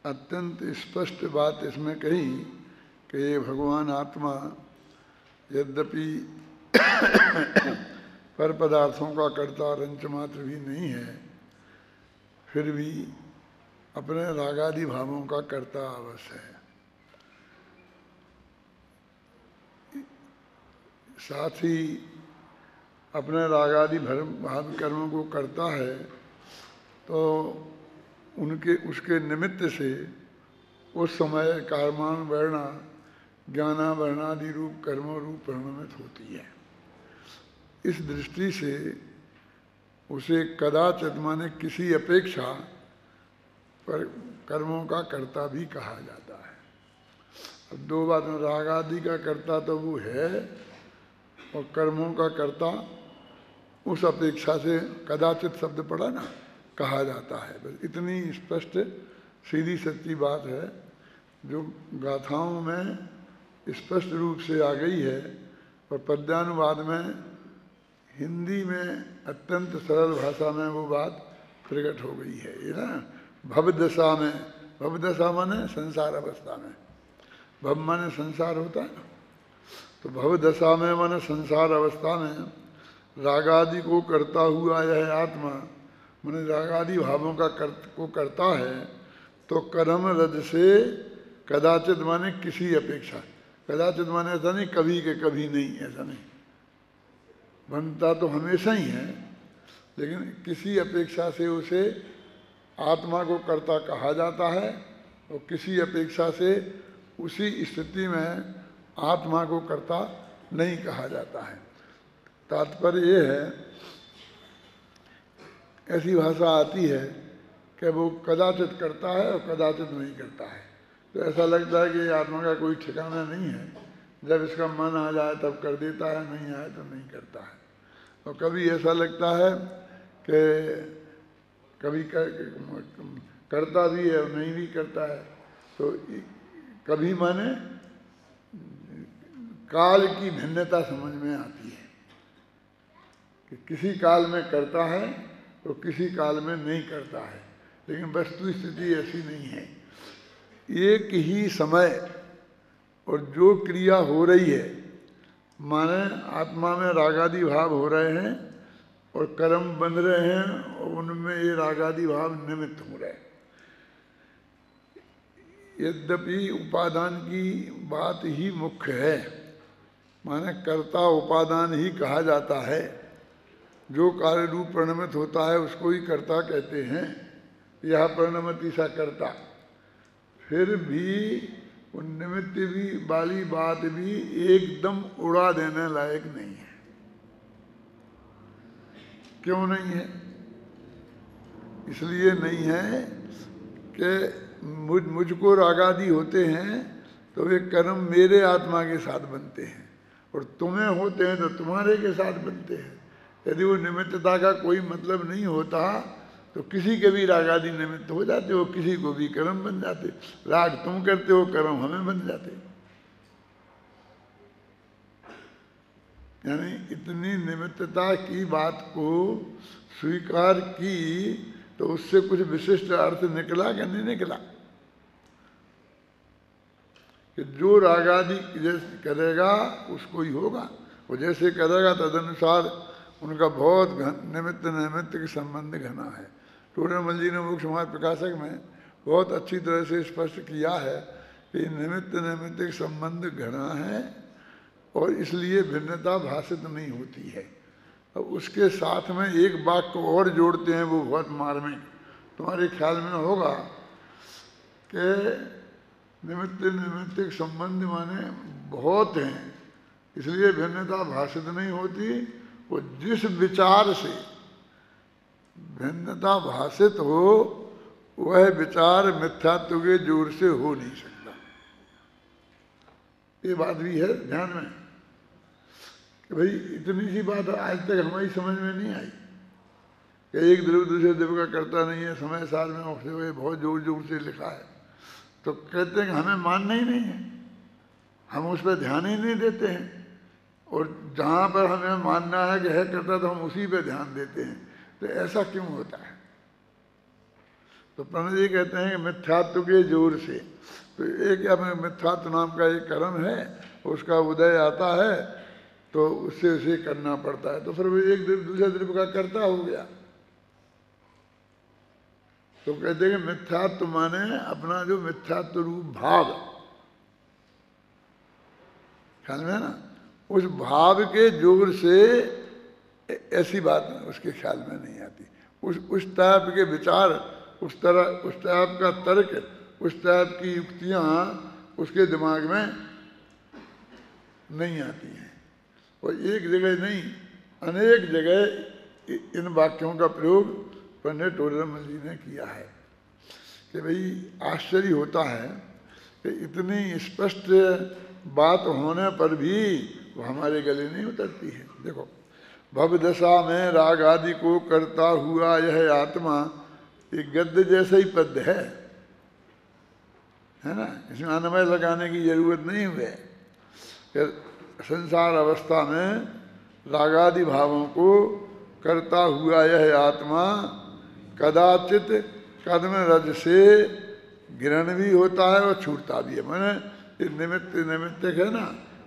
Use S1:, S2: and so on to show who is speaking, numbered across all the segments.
S1: अत्यंत स्पष्ट बात इसमें कही कि ये भगवान आत्मा यद्यपि पर पदार्थों का कर्ता रंच मात्र भी नहीं है, फिर भी अपने रागादि भावों का कर्ता अवश्य है। साथ ही अपने रागादि भाव कर्मों को करता है तो उसके निमित्त से उस समय कर्मान वर्णा ज्ञाना वर्णादि रूप कर्मों रूप परिणमित होती है। इस दृष्टि से उसे कदाचित माने किसी अपेक्षा पर कर्मों का कर्ता भी कहा जाता है। अब दो बात में, राग आदि का कर्ता तो वो है और कर्मों का कर्ता उस अपेक्षा से कदाचित शब्द पड़ा ना, कहा जाता है। बस इतनी स्पष्ट सीधी सच्ची बात है जो गाथाओं में स्पष्ट रूप से आ गई है और पद्यानुवाद में हिंदी में अत्यंत सरल भाषा में वो बात प्रकट हो गई है। ये ना भवदशा में, भवदशा माने संसार अवस्था में, भव माने संसार होता है ना, तो भवदशा में माने संसार अवस्था में रागादि को करता हुआ यह आत्मा माने रागादि भावों का को करता है। तो कर्म रज से कदाचित माने किसी अपेक्षा, कदाचित माने ऐसा नहीं कभी के कभी नहीं, ऐसा नहीं, बनता तो हमेशा ही है, लेकिन किसी अपेक्षा से उसे आत्मा को कर्ता कहा जाता है और किसी अपेक्षा से उसी स्थिति में आत्मा को कर्ता नहीं कहा जाता है। तात्पर्य ये है, ऐसी भाषा आती है कि वो कदाचित करता है और कदाचित नहीं करता है, तो ऐसा लगता है कि आत्मा का कोई ठिकाना नहीं है, जब इसका मन आ जाए तब कर देता है, नहीं आए तो नहीं करता है। और कभी ऐसा लगता है कि कभी करता भी है और नहीं भी करता है। तो कभी माने काल की भिन्नता समझ में आती है कि किसी काल में करता है तो किसी काल में नहीं करता है, लेकिन वस्तु स्थिति ऐसी नहीं है। एक ही समय और जो क्रिया हो रही है, माने आत्मा में रागादि भाव हो रहे हैं और कर्म बन रहे हैं और उनमें ये रागादि भाव निमित्त हो रहे हैं। यद्यपि उपादान की बात ही मुख्य है, माने कर्ता उपादान ही कहा जाता है, जो कार्य रूप परिणमित होता है उसको ही कर्ता कहते हैं, यह परिणमति सा कर्ता। फिर भी उन निमित्त भी वाली बात भी एकदम उड़ा देने लायक नहीं है। क्यों नहीं है? इसलिए नहीं है कि मुझको रागादि होते हैं तो वे कर्म मेरे आत्मा के साथ बनते हैं, और तुम्हें होते हैं तो तुम्हारे के साथ बनते हैं। यदि वो निमित्तता का कोई मतलब नहीं होता तो किसी के भी रागादि निमित्त हो जाते हो, किसी को भी कर्म बन जाते। राग तुम करते हो, कर्म हमें बन जाते। यानी इतनी निमित्तता की बात को स्वीकार की तो उससे कुछ विशिष्ट अर्थ निकला कि नहीं निकला? कि जो रागादि जैसे करेगा उसको ही होगा, वो जैसे करेगा तदनुसार उनका बहुत निमित्त के संबंध घना है। टोडरमल जी ने मोक्ष मार्ग प्रकाशक में बहुत अच्छी तरह से स्पष्ट किया है कि निमित्त नैमित्तिक संबंध घना है और इसलिए भिन्नता भाषित नहीं होती है। अब उसके साथ में एक वाक्य और जोड़ते हैं, वो बहुत मार्मिक, तुम्हारे ख्याल में होगा कि निमित्त नैमित्तिक संबंध माने बहुत हैं, इसलिए भिन्नता भाषित नहीं होती। वो जिस विचार से भिन्नता भाषित हो वह विचार मिथ्यात्व के जोर से हो नहीं सकता। ये बात भी है ध्यान में कि भाई इतनी सी बात आज तक हमारी समझ में नहीं आई कि एक द्रव्य दूसरे द्रव्य का करता नहीं है, समय साल में उठते हुए बहुत जोर जोर से लिखा है, तो कहते हैं कि हमें मानना ही नहीं है, हम उस पर ध्यान ही नहीं देते हैं, और जहाँ पर हमें मानना है कि है करता तो हम उसी पे ध्यान देते हैं। तो ऐसा क्यों होता है? तो प्रणव जी कहते हैं कि मिथ्यात्व के जोर से, तो एक अपने मिथ्यात्व नाम का एक कर्म है, उसका उदय आता है तो उससे उसे करना पड़ता है, तो फिर वो एक द्रव्य दूसरे द्रव्य का कर्ता हो गया। तो कहते हैं कि मिथ्यात्व माने अपना जो मिथ्यात्व रूप भाव, ख्याल में है ना, उस भाव के जोर से ऐसी बात उसके ख्याल में नहीं आती। उस टाइप के विचार, उस टाइप का तर्क, उस टाइप की युक्तियाँ उसके दिमाग में नहीं आती हैं। और एक जगह नहीं, अनेक जगह इन वाक्यों का प्रयोग पंडित टोडरमल जी ने किया है कि भाई आश्चर्य होता है कि इतनी स्पष्ट बात होने पर भी वो हमारे गले नहीं उतरती है। देखो, भवदशा में राग आदि को करता हुआ यह आत्मा, एक गद्य जैसा ही पद है ना, इसमें अन्वय लगाने की जरूरत नहीं हुई कि संसार अवस्था में रागादि भावों को करता हुआ यह आत्मा कदाचित कदम रज से ग्रहण भी होता है और छूटता भी है। मैंने निमित्तिक है ना,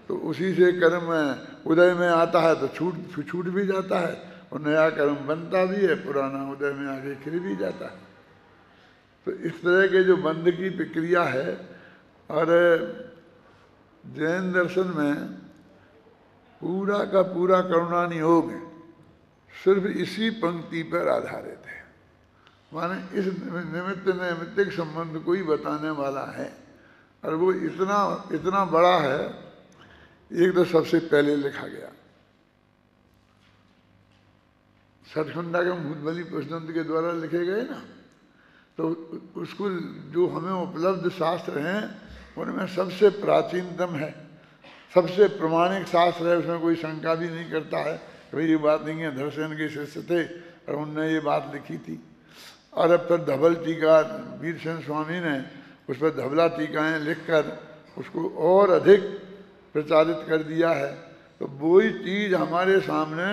S1: तो उसी से कर्म उदय में आता है तो छूट भी जाता है, और नया कर्म बनता भी है, पुराना उदय में आगे खिल भी जाता है। तो इस तरह के जो बंध की प्रक्रिया है, और जैन दर्शन में पूरा का पूरा करुणानि योग सिर्फ इसी पंक्ति पर आधारित है। माने इस निमित्त नैमित्तिक संबंध को ही बताने वाला है, और वो इतना बड़ा है। एक तो सबसे पहले लिखा गया सचखंडा के भूतबली पुष्पदंत के द्वारा लिखे गए ना, तो उसको जो हमें उपलब्ध शास्त्र हैं उनमें सबसे प्राचीनतम है, सबसे प्रमाणिक शास्त्र है, उसमें कोई शंका भी नहीं करता है कि भाई ये बात नहीं है, धरसेन के शिष्य थे और उनने ये बात लिखी थी। और अब फिर धवल टीका वीरसेन स्वामी ने उस पर धवला टीकाएँ लिखकर उसको और अधिक प्रचारित कर दिया है। तो वही चीज़ हमारे सामने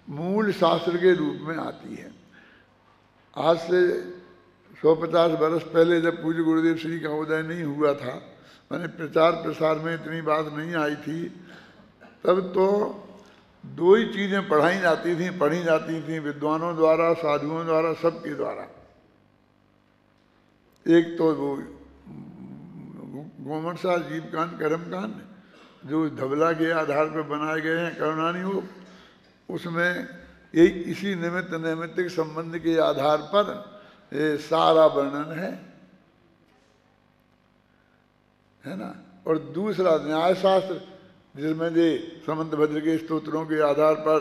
S1: मूल शास्त्र के रूप में आती है। आज से 150 वर्ष पहले जब पूज्य गुरुदेव श्री का उदय नहीं हुआ था, मैंने प्रचार प्रसार में इतनी बात नहीं आई थी, तब तो दो ही चीज़ें पढ़ी जाती थी विद्वानों द्वारा, साधुओं द्वारा, सबके द्वारा। एक तो वो गोमटसा जीवकांड कर्मकांड जो धवला के आधार पर बनाए गए हैं करुणानि योग, उसमें एक इसी निमित्त नैमित्तिक संबंध के आधार पर ये सारा वर्णन है ना। और दूसरा न्याय शास्त्र, जिसमें ये समंतभद्र के स्तोत्रों के आधार पर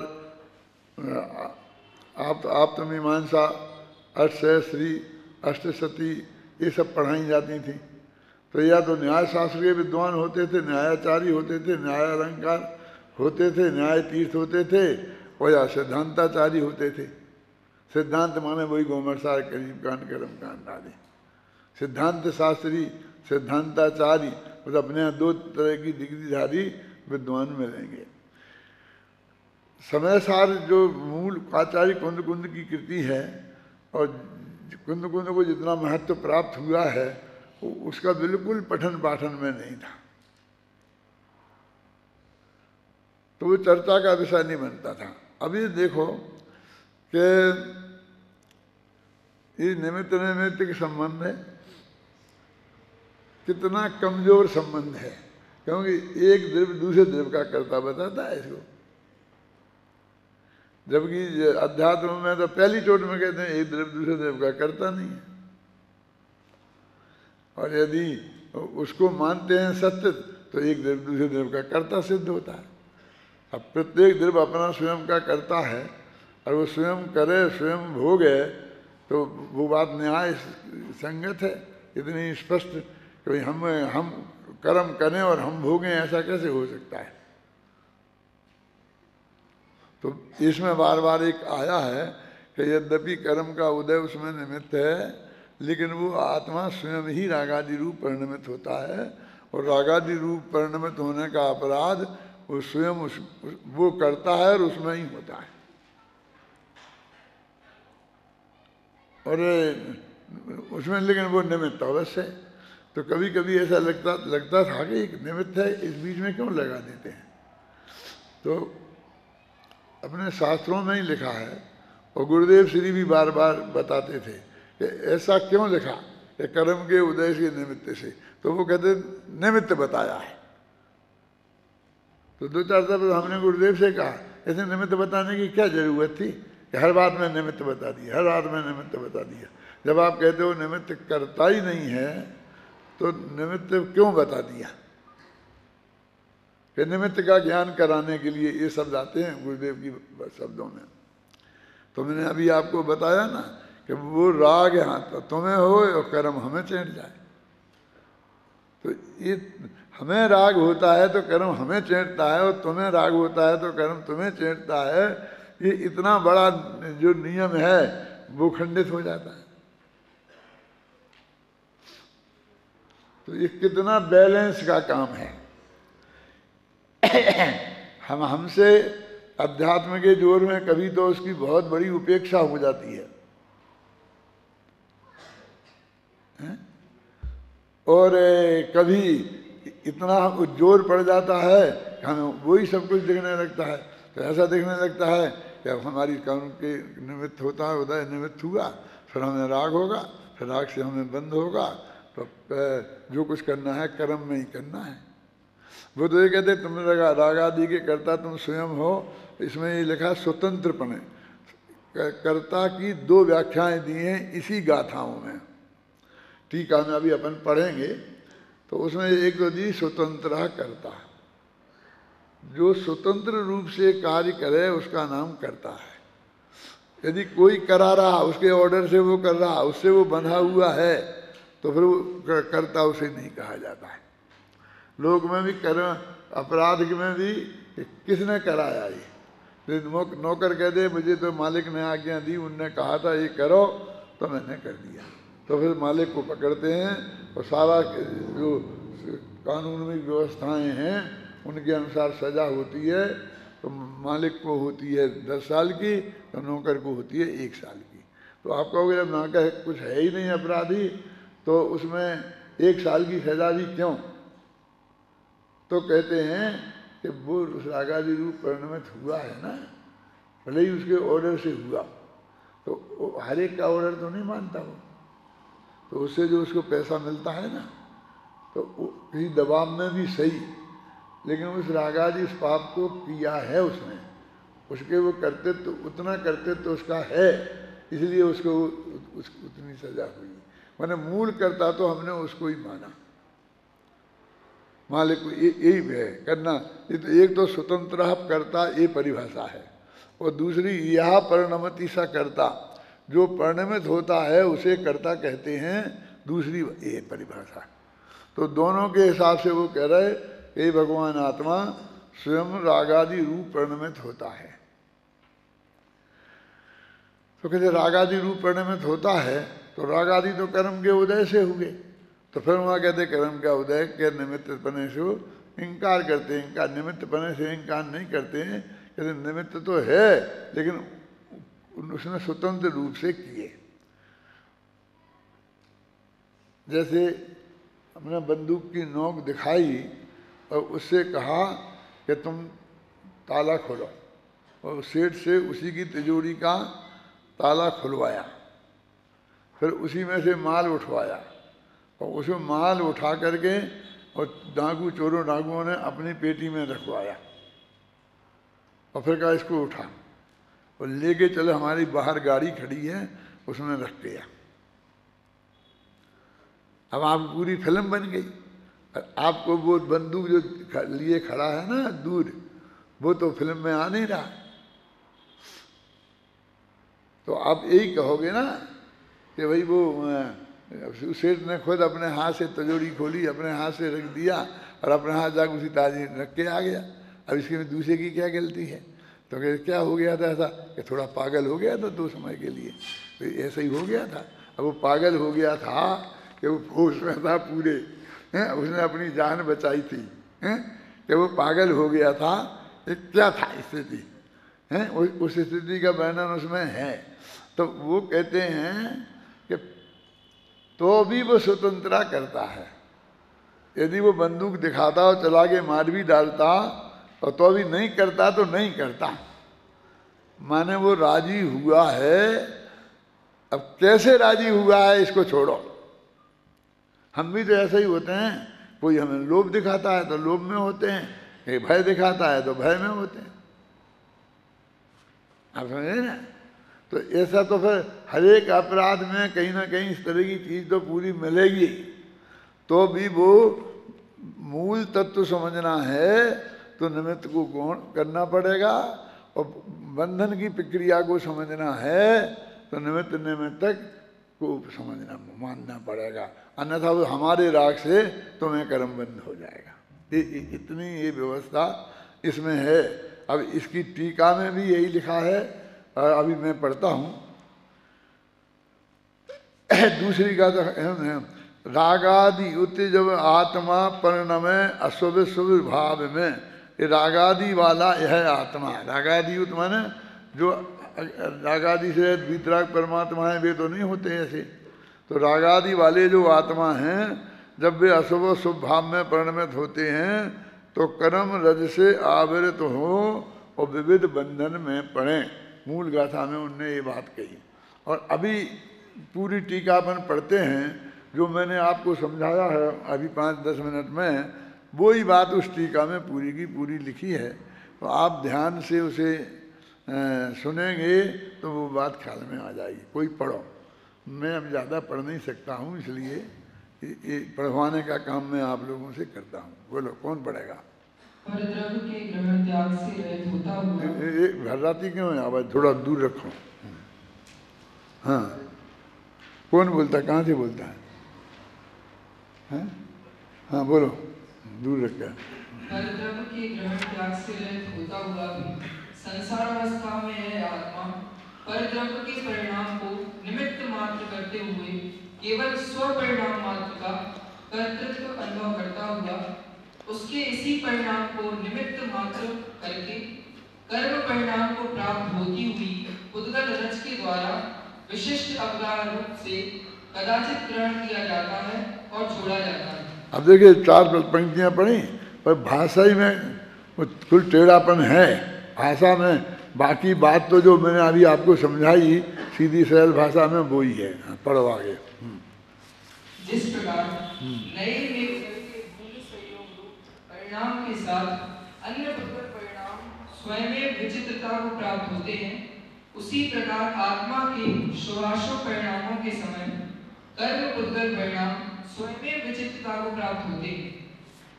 S1: आप्तमीमांसा, अष्टसहस्री, अष्टशती ये सब पढ़ाई जाती थी। तो या तो न्याय शास्त्र के विद्वान होते थे, न्यायाचार्य होते थे, न्याय अलंकार होते थे, न्याय तीर्थ होते थे, और या सिद्धांताचार्य होते थे। सिद्धांत माने वही गोमटसा, करीबकांड, कर्मकांड आदि। सिद्धांत शास्त्री, सिद्धांताचार्य, बस अपने यहाँ दो तरह की डिग्रीधारी विद्वान मिलेंगे। समय सार जो मूल आचार्य कुंद की कृति है, और कुंद को जितना महत्व प्राप्त हुआ है उसका बिल्कुल पठन पाठन में नहीं था, तो वो चर्चा का विषय नहीं बनता था। अभी देखो कि ये निमित्त नैमित्तिक संबंध है, कितना कमजोर संबंध है, क्योंकि एक द्रव्य दूसरे द्रव्य का कर्ता बताता है इसको। जबकि अध्यात्म में तो पहली चोट में कहते हैं एक द्रव्य दूसरे द्रव्य का कर्ता नहीं है। और यदि उसको मानते हैं सत्य, तो एक द्रव्य दूसरे द्रव्य का कर्ता सिद्ध होता है। अब प्रत्येक द्रव्य अपना स्वयं का कर्ता है, और वो स्वयं करे स्वयं भोगे, तो वो बात न्याय संगत है, इतनी स्पष्ट कि हम कर्म करें और हम भोगें, ऐसा कैसे हो सकता है। तो इसमें बार बार एक आया है कि यद्यपि कर्म का उदय उसमें निमित्त है, लेकिन वो आत्मा स्वयं ही रागादि रूप परिणमित होता है, और रागादि रूप परिणमित होने का अपराध वो स्वयं वो करता है और उसमें ही होता है। और उसमें लेकिन वो निमित्त अवश्य है। तो कभी कभी ऐसा लगता था कि एक निमित्त है, इस बीच में क्यों लगा देते हैं। तो अपने शास्त्रों में ही लिखा है, और गुरुदेव श्री भी बार बार बताते थे कि ऐसा क्यों लिखा कि कर्म के उदय से निमित्त से। तो वो कहते निमित्त बताया है। तो दो चार दफे हमने गुरुदेव से कहा, ऐसे निमित्त बताने की क्या जरूरत थी कि हर बात में निमित्त बता दिया, हर बात में निमित्त बता दिया। जब आप कहते हो निमित्त करता ही नहीं है, तो निमित्त क्यों बता दिया। कि निमित्त का ज्ञान कराने के लिए ये शब्द आते हैं गुरुदेव की शब्दों में। तो मैंने अभी आपको बताया ना कि वो राग यहाँ तो तुम्हें हो और कर्म हमें चढ़ जाए। तो ये हमें राग होता है तो कर्म हमें चढ़ता है, और तुम्हें राग होता है तो कर्म तुम्हें चढ़ता है। ये इतना बड़ा जो नियम है वो खंडित हो जाता है। तो ये कितना बैलेंस का काम है। हमसे अध्यात्म के जोर में कभी तो उसकी बहुत बड़ी उपेक्षा हो जाती है, और कभी इतना जोर पड़ जाता है कि हमें वही सब कुछ दिखने लगता है। तो ऐसा दिखने लगता है कि अब हमारी कर्म के निमित्त होता है, उदय निमित्त हुआ, फिर हमें राग होगा, फिर राग से हमें बंद होगा। तो जो कुछ करना है कर्म में ही करना है। वो तो ये कहते तुम राग आदि के कर्ता तुम स्वयं हो। इसमें ये लिखा स्वतंत्रपणे। कर्ता की दो व्याख्याएं दी हैं इसी गाथाओं में। टीका में अभी अपन पढ़ेंगे तो उसमें एक तो दी स्वतंत्र कर्ता। जो स्वतंत्र रूप से कार्य करे उसका नाम कर्ता है। यदि कोई करा रहा, उसके ऑर्डर से वो कर रहा, उससे वो बंधा हुआ है, तो फिर वो कर्ता उसे नहीं कहा जाता है। लोक में भी अपराध में भी किसने कराया ये। नौकर कह दे मुझे तो मालिक ने आज्ञा दी, उनने कहा था ये करो, तो मैंने कर दिया, तो फिर मालिक को पकड़ते हैं और सारा जो कानूनी व्यवस्थाएं हैं उनके अनुसार सजा होती है। तो मालिक को होती है 10 साल की, तो नौकर को होती है 1 साल की। तो आप कहोगे जब नौकर कुछ है ही नहीं अपराधी, तो उसमें 1 साल की सजा भी क्यों। तो कहते हैं कि वो रागादि रूप परिणमित हुआ है ना, भले ही उसके ऑर्डर से हुआ, तो हर एक का ऑर्डर तो नहीं मानता वो। तो उससे जो उसको पैसा मिलता है ना, तो किसी दबाव में भी सही, लेकिन उस रागादि इस पाप को किया है उसने, उसके वो करते तो उतना करते तो उसका है, इसलिए उसको उतनी सजा हुई। मैंने मूल करता तो हमने उसको ही माना, मालिक को यही है करना। एक तो स्वतंत्र कर्ता ये परिभाषा है, और दूसरी यह परिणमति सा कर्ता, जो परिणमित होता है उसे कर्ता कहते हैं, दूसरी ये परिभाषा। तो दोनों के हिसाब से वो कह रहे कि भगवान आत्मा स्वयं रागादि रूप परिणमित होता है। तो कहते रागादि रूप परिणमित होता है, तो रागादि तो कर्म के उदय से हुए। तो फिर वहाँ कहते कर्म का उदय के निमित्त पने से वो इनकार करते हैं, इनकार निमित्त पने से इनकार नहीं करते हैं। कहते निमित्त तो है, लेकिन उसने स्वतंत्र रूप से किए। जैसे हमने बंदूक की नोक दिखाई और उससे कहा कि तुम ताला खोलो, और सेठ से उसी की तिजोरी का ताला खुलवाया, फिर उसी में से माल उठवाया और उसमें माल उठा करके और चोरों डाकुओं ने अपनी पेटी में रखवाया और फिर कहा इसको उठा और लेके चले, हमारी बाहर गाड़ी खड़ी है उसमें रख गया। अब आप पूरी फिल्म बन गई। आपको वो बंदूक जो लिए खड़ा है ना दूर, वो तो फिल्म में आ नहीं रहा, तो आप यही कहोगे ना कि भाई वो सेठ ने खुद अपने हाथ से तिजोरी खोली, अपने हाथ से रख दिया और अपने हाथ जाकर उसी ताजी रख के आ गया। अब इसके में दूसरे की क्या गलती है? तो क्या हो गया था ऐसा कि थोड़ा पागल हो गया था दो समय के लिए, तो ऐसा ही हो गया था। अब वो पागल हो गया था कि वो होश में था पूरे, उसने अपनी जान बचाई थी, कि वो पागल हो गया था। क्या था स्थिति, उस स्थिति का वर्णन उसमें है। तो वो कहते हैं कि तो भी वो स्वतंत्रता करता है। यदि वो बंदूक दिखाता और चला के मार भी डालता और तो भी नहीं करता तो नहीं करता, माने वो राजी हुआ है। अब कैसे राजी हुआ है इसको छोड़ो, हम भी तो ऐसे ही होते हैं। कोई हमें लोभ दिखाता है तो लोभ में होते हैं, कोई भय दिखाता है तो भय में होते हैं। आप समझे ना? तो ऐसा तो फिर हर एक अपराध में कहीं ना कहीं इस तरह की चीज तो पूरी मिलेगी। तो भी वो मूल तत्व समझना है तो निमित्त को गौण करना पड़ेगा, और बंधन की प्रक्रिया को समझना है तो निमित्त निमित्तक को समझना मानना पड़ेगा, अन्यथा वो हमारे राग से तुम्हें कर्म बंध हो जाएगा। इतनी ये व्यवस्था इसमें है। अब इसकी टीका में भी यही लिखा है, और अभी मैं पढ़ता हूँ दूसरी का तो रागादि उत जब आत्मा परिणमे अशुभ शुभ भाव में, ये रागादि वाला यह आत्मा। रागादि उत माने जो रागादि से वितराग परमात्मा है वे तो नहीं होते ऐसे। तो रागादि वाले जो आत्मा हैं जब वे अशुभ शुभ भाव में परिणमित होते हैं तो कर्म रज से आवृत हो और विविध बंधन में पड़े। मूल गाथा में उनने ये बात कही। और अभी पूरी टीका अपन पढ़ते हैं, जो मैंने आपको समझाया है अभी 5-10 मिनट में, वो ही बात उस टीका में पूरी की पूरी लिखी है। तो आप ध्यान से उसे सुनेंगे तो वो बात ख्याल में आ जाएगी। कोई पढ़ो, मैं अब ज़्यादा पढ़ नहीं सकता हूँ, इसलिए ये पढ़वाने का काम मैं आप लोगों से करता हूँ। बोलो कौन पढ़ेगा?
S2: परद्रव्य के ग्रहण त्याग से रहित होता हुआ।
S1: भर्राती क्यों है? आवाज थोड़ा दूर रखो। हाँ, कौन बोलता है? कहाँ से बोलता है? हैं? हाँ बोलो, दूर रख कर।
S2: परद्रव्य के ग्रहण त्याग से रहित होता हुआ भी संसार अवस्था में है आत्मा परद्रव्य के परिणाम को निमित्त मात्र करते हुए केवल स्व परिणाम मात्र का कर्तृत्व अनुभव करता हुआ उसके इसी परिणाम को निमित्त मात्र करके कर्म परिणाम को प्राप्त होती हुई उद्गत रज के द्वारा विशिष्ट अवगाहन रूप से कदाचित ग्रहण किया जाता है और छोड़ा जाता है।
S1: अब देखिए 4 पंक्तियां पढ़ी, पर भाषा ही में कुल टेढ़ापन है भाषा में। बाकी बात तो जो मैंने अभी आपको समझाई सीधी सरल भाषा में वो ही है। पढ़ो आगे।
S2: जिस प्रकार नए में परिणाम के साथ अन्य प्रकार परिणाम स्वयं विचित्रता को प्राप्त होते हैं, उसी प्रकार आत्मा के शुभाशुभ परिणामों के समय कर्म उद्गत परिणाम स्वयं विचित्रता को प्राप्त होते हैं।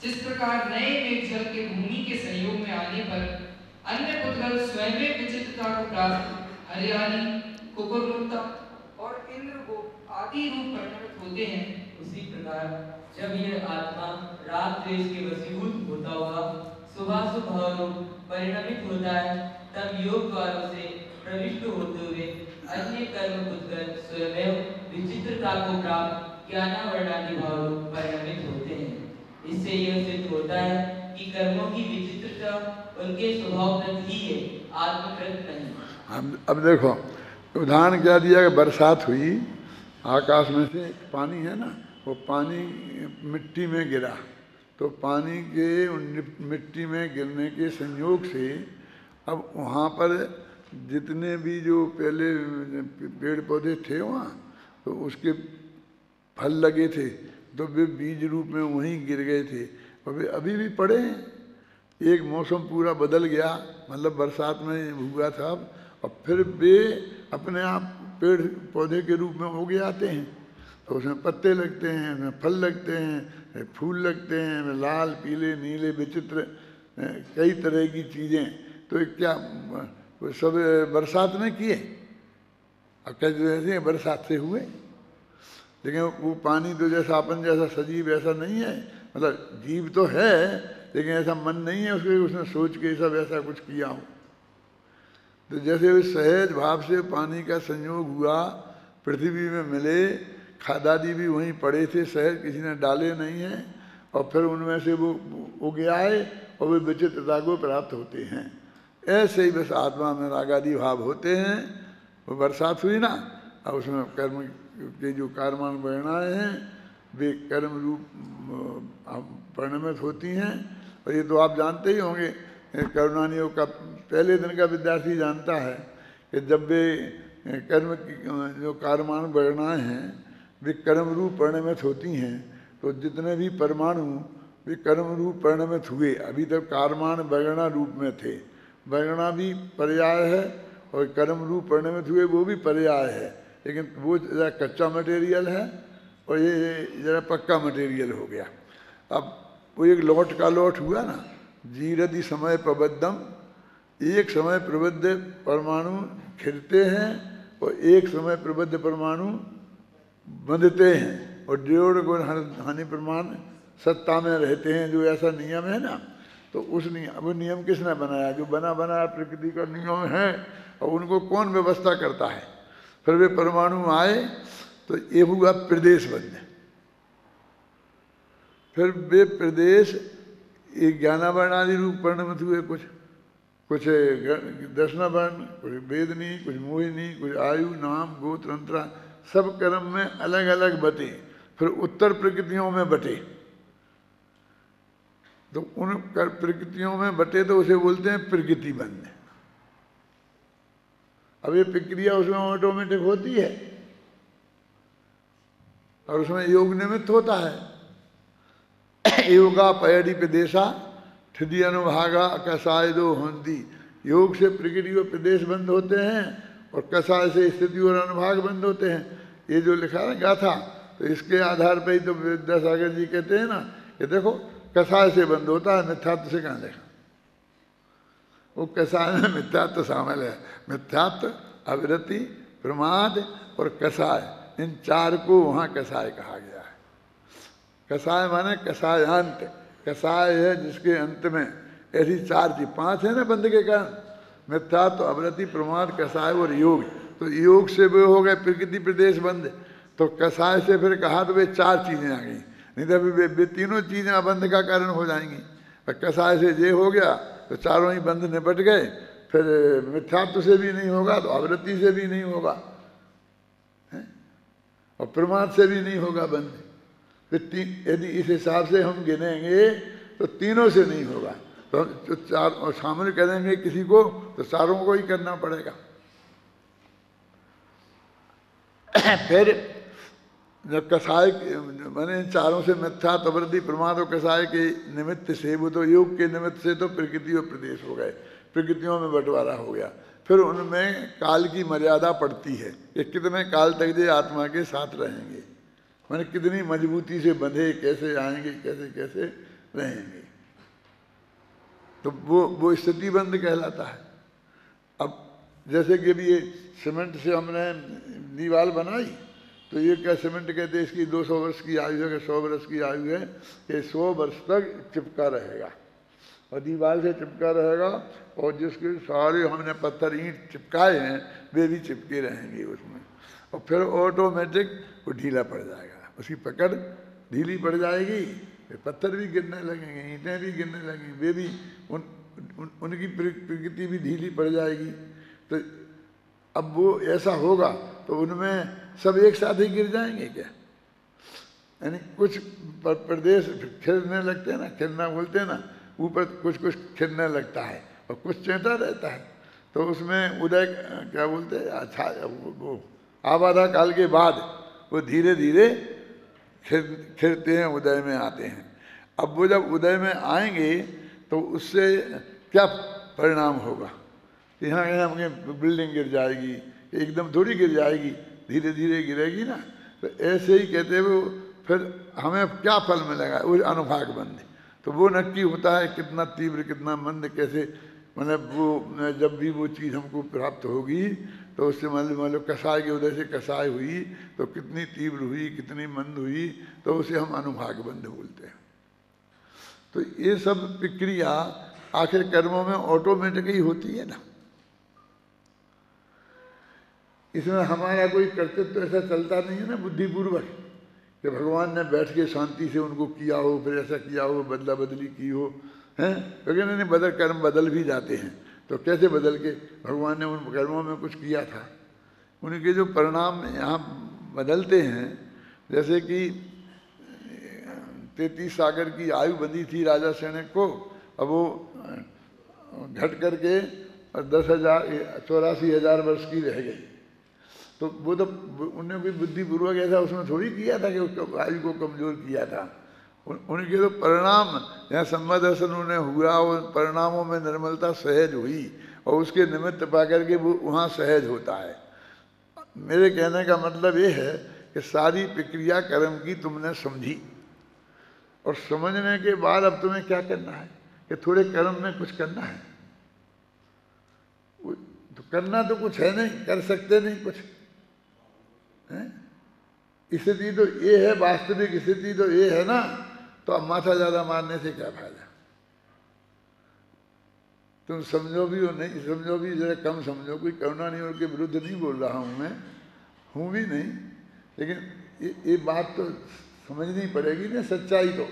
S2: जिस प्रकार नए मेघ जल के भूमि के संयोग में आने पर अन्य पुद्गल स्वयं विचित्रता को प्राप्त हरियाली, कुकुरमुक्ता और इंद्रगोप आदि रूप परिणमित होते हैं,
S3: उसी प्रकार जब यह आत्मा राग द्वेष के वशीभूत होता हुआ शुभाशुभ भाव रूप परिणमित होता है, तब योग द्वारों से प्रविष्ट होते हुए अन्य कर्म पुद्गल स्वयं विचित्रता को प्राप्त ज्ञानावर्णादि भाव रूप परिणमित होते हैं। इससे यह सिद्ध होता है कि कर्मों की विचित्रता उनके स्वभावगत ही है, आत्मकृत नहीं।
S1: अब देखो उदाहरण क्या दिया कि बरसात हुई, आकाश में से पानी है ना, वो पानी मिट्टी में गिरा, तो पानी के मिट्टी में गिरने के संयोग से अब वहाँ पर जितने भी जो पहले पेड़ पौधे थे वहाँ, तो उसके फल लगे थे, तो वे बीज रूप में वहीं गिर गए थे और वे अभी भी पड़े हैं। एक मौसम पूरा बदल गया, मतलब बरसात में हुआ था अब, और फिर वे अपने आप पेड़ पौधे के रूप में उग आते हैं। तो उसमें पत्ते लगते हैं, उसमें फल लगते हैं, फूल लगते हैं, लाल पीले नीले विचित्र कई तरह की चीज़ें। तो ये क्या सब बरसात में किए? अब कैसे बरसात से हुए? लेकिन वो पानी तो जैसा अपन जैसा सजीव ऐसा नहीं है, मतलब जीव तो है लेकिन ऐसा मन नहीं है उसके उसने सोच के सब ऐसा कुछ किया हो। तो जैसे उस सहज भाव से पानी का संयोग हुआ, पृथ्वी में मिले, खादादी भी वहीं पड़े थे, सहज किसी ने डाले नहीं हैं, और फिर उनमें से वो उग आए और वे विचित्रता को प्राप्त होते हैं। ऐसे ही बस आत्मा में रागादि भाव होते हैं। वो बरसात हुई ना, अब उसमें कर्म के जो कार्यमान प्रेरणाएँ हैं वे कर्म रूप परिणमित होती हैं। और ये तो आप जानते ही होंगे, करुणानी योग का पहले दिन का विद्यार्थी जानता है कि जब वे कर्म की जो कार्यमान प्रेरणाएँ हैं वे कर्म रूप परिणमित होती हैं, तो जितने भी परमाणु वे कर्म रूप परिणमित हुए। अभी तक कार्यमान वैगणा रूप में थे, वैगणा भी पर्याय है और कर्म रूप परिणमित हुए वो भी पर्याय है, लेकिन वो ज़रा कच्चा मटेरियल है और ये ज़रा पक्का मटेरियल हो गया। अब वो एक लौट का लौट हुआ ना, जीरदि समय प्रबद्धम, एक समय प्रबद्ध परमाणु खिलते हैं और एक समय प्रबद्ध परमाणु बंधते हैं और जोड़ गुण हानि प्रमाण सत्ता में रहते हैं। जो ऐसा नियम है ना, तो उस नियम, वो नियम किसने बनाया? जो बना बनाया प्रकृति का नियम है, और उनको कौन व्यवस्था करता है? फिर वे परमाणु आए तो ये हुआ प्रदेश बंध। फिर वे प्रदेश एक ज्ञानावर्ण आदि रूप परिणमित हुए, कुछ दर्शनावर्ण, कुछ वेदनी, कुछ मोहिनी, कुछ आयु नाम गोत्र अंतरा, सब कर्म में अलग अलग बटे। फिर उत्तर प्रकृतियों में बटे, तो उन प्रकृतियों में बटे तो उसे बोलते हैं प्रकृति बंध। अब ये प्रक्रिया उसमें ऑटोमेटिक होती है और उसमें योग निमित्त होता है। योगा पयड़ी प्रदेशा ठिदी अनुभागा कसाय दो हंती। योग से प्रकृति और प्रदेश बंद होते हैं और कसाय से स्थिति और अनुभाग बंद होते हैं। ये जो लिखा है गाथा, तो इसके आधार पर ही तो विद्यासागर जी कहते हैं ना कि देखो कसाय से बंद होता है, मिथ्यात्व से कहाँ देखा? वो कसाय में मिथ्यात्व शामिल है। मिथ्यात्व, अविरति, प्रमाद और कसाय, इन चार को वहाँ कसाय कहा गया है। कसाय माने कसायांत, कसाय है जिसके अंत में ऐसी चार चीज, पांच है ना बंध के कारण, मिथ्यात्व, अविरति, प्रमाद, कसाय और योग। तो योग से वे हो गए प्रकृति प्रदेश बंध, तो कसाय से फिर कहा तो वे चार चीजें आ गई, नहीं तो वे तीनों चीजें अबंध का कारण हो जाएंगी। कसाय से ये हो गया तो चारों ही बंध निपट गए। फिर मिथ्यात्व से भी नहीं होगा तो अवृत्ति से भी नहीं होगा और प्रमाद से भी नहीं होगा बंध। फिर यदि इस हिसाब से हम गिनेंगे तो तीनों से नहीं होगा, तो जो चार और शामिल करेंगे किसी को तो चारों को ही करना पड़ेगा। फिर जब कसाय मैंने इन चारों से मिथ्या तवृद्धि प्रमाद और कसाय के निमित्त से, वो तो योग के निमित्त से तो प्रकृति और प्रदेश हो गए, प्रकृतियों में बंटवारा हो गया। फिर उनमें काल की मर्यादा पड़ती है कि कितने काल तक ये आत्मा के साथ रहेंगे, मैंने कितनी मजबूती से बंधे, कैसे आएंगे, कैसे कैसे रहेंगे। तो वो स्थिति बंद कहलाता है। अब जैसे कि अभी ये सीमेंट से हमने दीवार बनाई, तो ये क्या सीमेंट कहते हैं, इसकी 200 वर्ष की आयु है, 100 वर्ष की आयु है, ये 100 वर्ष तक चिपका रहेगा और दीवार से चिपका रहेगा, और जिसके सारे हमने पत्थर ईंट चिपकाए हैं वे भी चिपके रहेंगे उसमें, और फिर ऑटोमेटिक वो ढीला पड़ जाएगा, उसकी पकड़ ढीली पड़ जाएगी, पत्थर भी गिरने लगेंगे, ईंटें भी गिरने लगेंगी, वे भी उनकी प्रकृति भी ढीली पड़ जाएगी। तो अब वो ऐसा होगा तो उनमें सब एक साथ ही गिर जाएंगे क्या? यानी कुछ प्रदेश खिलने लगते हैं ना, खिलना बोलते हैं ना, ऊपर कुछ कुछ खिलने लगता है और कुछ चेंटा रहता है, तो उसमें उदय क्या बोलते हैं, अच्छा वो आबादा काल के बाद वो धीरे धीरे खिलते हैं, उदय में आते हैं। अब वो जब उदय में आएंगे तो उससे क्या परिणाम होगा? यहाँ हमें बिल्डिंग गिर जाएगी, एकदम थोड़ी गिर जाएगी, धीरे धीरे गिरेगी ना। तो ऐसे ही कहते वो फिर हमें क्या फल मिलेगा? वो अनुभाग बंद। तो वो नक्की होता है कितना तीव्र कितना मंद, कैसे मतलब वो जब भी वो चीज़ हमको प्राप्त होगी तो उससे मान लो कसाय के उदय से कसाय हुई तो कितनी तीव्र हुई, कितनी मंद हुई, तो उसे हम अनुभाग बंद बोलते हैं। तो ये सब प्रक्रिया आखिर कर्मों में ऑटोमेटिक ही होती है ना। इसमें हमारा कोई कर्तव्य तो ऐसा चलता नहीं है ना बुद्धिपूर्वक कि भगवान ने बैठ के शांति से उनको किया हो, फिर ऐसा किया हो, बदला बदली की हो, हैं? लेकिन नहीं, बदल कर्म बदल भी जाते हैं। तो कैसे बदल के? भगवान ने उन कर्मों में कुछ किया था, उनके जो परिणाम यहाँ बदलते हैं। जैसे कि 33 सागर की आयु बंधी थी राजा सैनिक को, अब वो घट करके 84,000 वर्ष की रह गई। तो वो तो उन्होंने कोई बुद्धिपूर्वक ऐसा उसमें थोड़ी किया था कि उसको आयु को कमजोर किया था। उनके तो परिणाम यहाँ सम्मा दर्शन उन्हें हुआ और परिणामों में निर्मलता सहज हुई और उसके निमित्त पा करके वो वहाँ सहज होता है। मेरे कहने का मतलब ये है कि सारी प्रक्रिया कर्म की तुमने समझी और समझने के बाद अब तुम्हें क्या करना है कि थोड़े कर्म में कुछ करना है। तो करना तो कुछ है नहीं, कर सकते नहीं कुछ है। स्थिति तो ये है, वास्तविक स्थिति तो ये है ना। तो अब माथा ज़्यादा मारने से क्या फायदा? तुम समझो भी हो नहीं समझो भी, जरा कम समझो। कोई करुणा नहीं और के विरुद्ध नहीं बोल रहा हूँ मैं, हूँ भी नहीं, लेकिन ये बात तो समझनी पड़ेगी ना, सच्चाई तो।